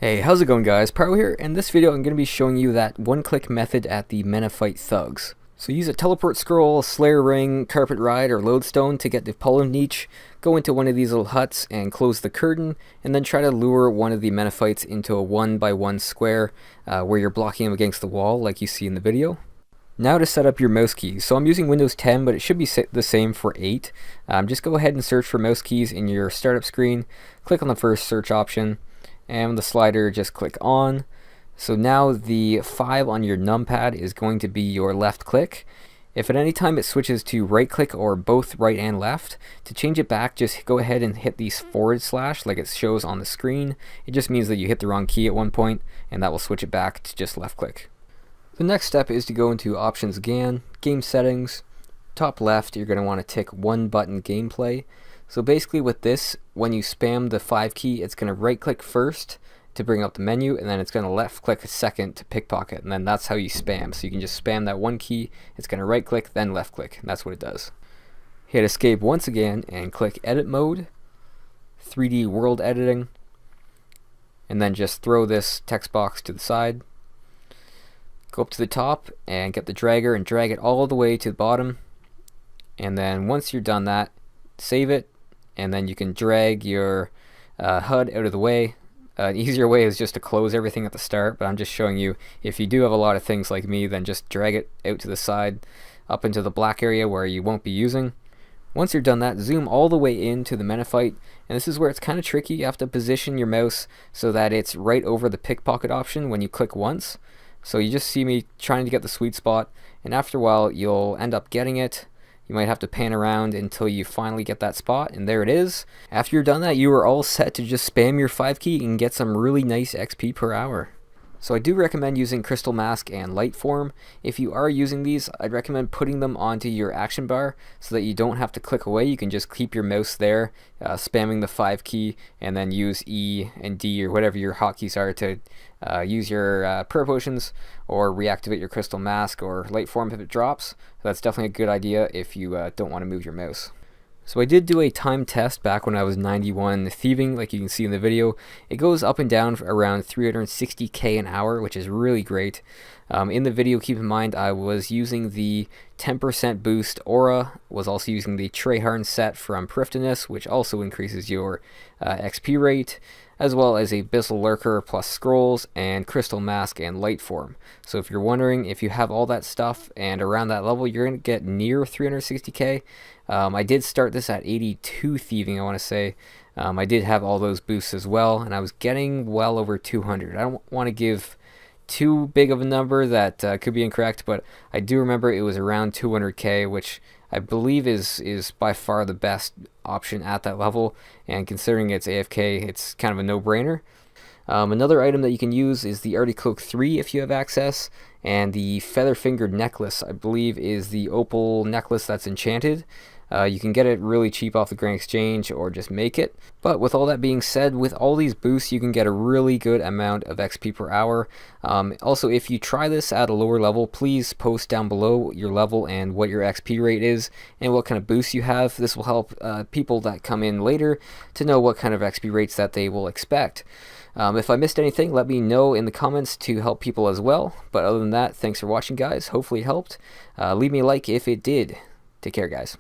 Hey, how's it going guys? Pyro here. In this video I'm going to be showing you that one-click method at the Menaphite Thugs. So use a teleport scroll, slayer ring, carpet ride, or lodestone to get the pollen niche, go into one of these little huts and close the curtain, and then try to lure one of the Menaphites into a 1x1 square where you're blocking him against the wall like you see in the video. Now to set up your mouse keys. So I'm using Windows 10, but it should be the same for 8. Just go ahead and search for mouse keys in your startup screen, click on the first search option, and the slider just click on. So now the 5 on your numpad is going to be your left click. If at any time it switches to right click or both right and left, to change it back just go ahead and hit these / like it shows on the screen. It just means that you hit the wrong key at one point and that will switch it back to just left click. The next step is to go into options again, game settings, top left you're going to want to tick one button gameplay. So basically with this, when you spam the 5 key, it's going to right click first to bring up the menu, and then it's going to left click second to pickpocket, and then that's how you spam. So you can just spam that one key, it's going to right click, then left click, and that's what it does. Hit escape once again and click edit mode, 3D world editing, and then just throw this text box to the side. Go up to the top and get the dragger and drag it all the way to the bottom, and then once you're done that, save it, and then you can drag your HUD out of the way. An easier way is just to close everything at the start, but I'm just showing you if you do have a lot of things like me, then just drag it out to the side up into the black area where you won't be using. Once you're done that, zoom all the way into the Menaphite, and this is where it's kind of tricky. You have to position your mouse so that it's right over the pickpocket option when you click once. So you just see me trying to get the sweet spot, and after a while you'll end up getting it. You might have to pan around until you finally get that spot, and there it is. After you're done that, you are all set to just spam your 5 key and get some really nice XP per hour. So I do recommend using Crystal Mask and Light Form. If you are using these, I'd recommend putting them onto your action bar so that you don't have to click away. You can just keep your mouse there, spamming the 5 key, and then use E and D or whatever your hotkeys are to use your prayer potions or reactivate your Crystal Mask or Light Form if it drops. So that's definitely a good idea if you don't want to move your mouse. So I did do a time test back when I was 91 Thieving, like you can see in the video. It goes up and down for around 360k an hour, which is really great. In the video, keep in mind I was using the 10% boost aura, was also using the Treharn set from Prifdiness, which also increases your XP rate, as well as a Abyssal Lurker plus Scrolls and Crystal Mask and Light Form. So if you're wondering if you have all that stuff and around that level, you're going to get near 360k. I did start this at 82 Thieving, I want to say. I did have all those boosts as well, and I was getting well over 200. I don't want to give too big of a number that could be incorrect, but I do remember it was around 200k, which I believe is by far the best option at that level, and considering it's AFK, it's kind of a no-brainer. Another item that you can use is the Arctic Cloak 3 if you have access, and the Feather-Fingered Necklace, I believe, is the opal necklace that's enchanted. You can get it really cheap off the Grand Exchange or just make it. But with all that being said, with all these boosts you can get a really good amount of XP per hour. Also, if you try this at a lower level, please post down below your level and what your XP rate is and what kind of boosts you have. This will help people that come in later to know what kind of XP rates that they will expect. If I missed anything, let me know in the comments to help people as well. But other than that, thanks for watching guys. Hopefully it helped. Leave me a like if it did. Take care guys.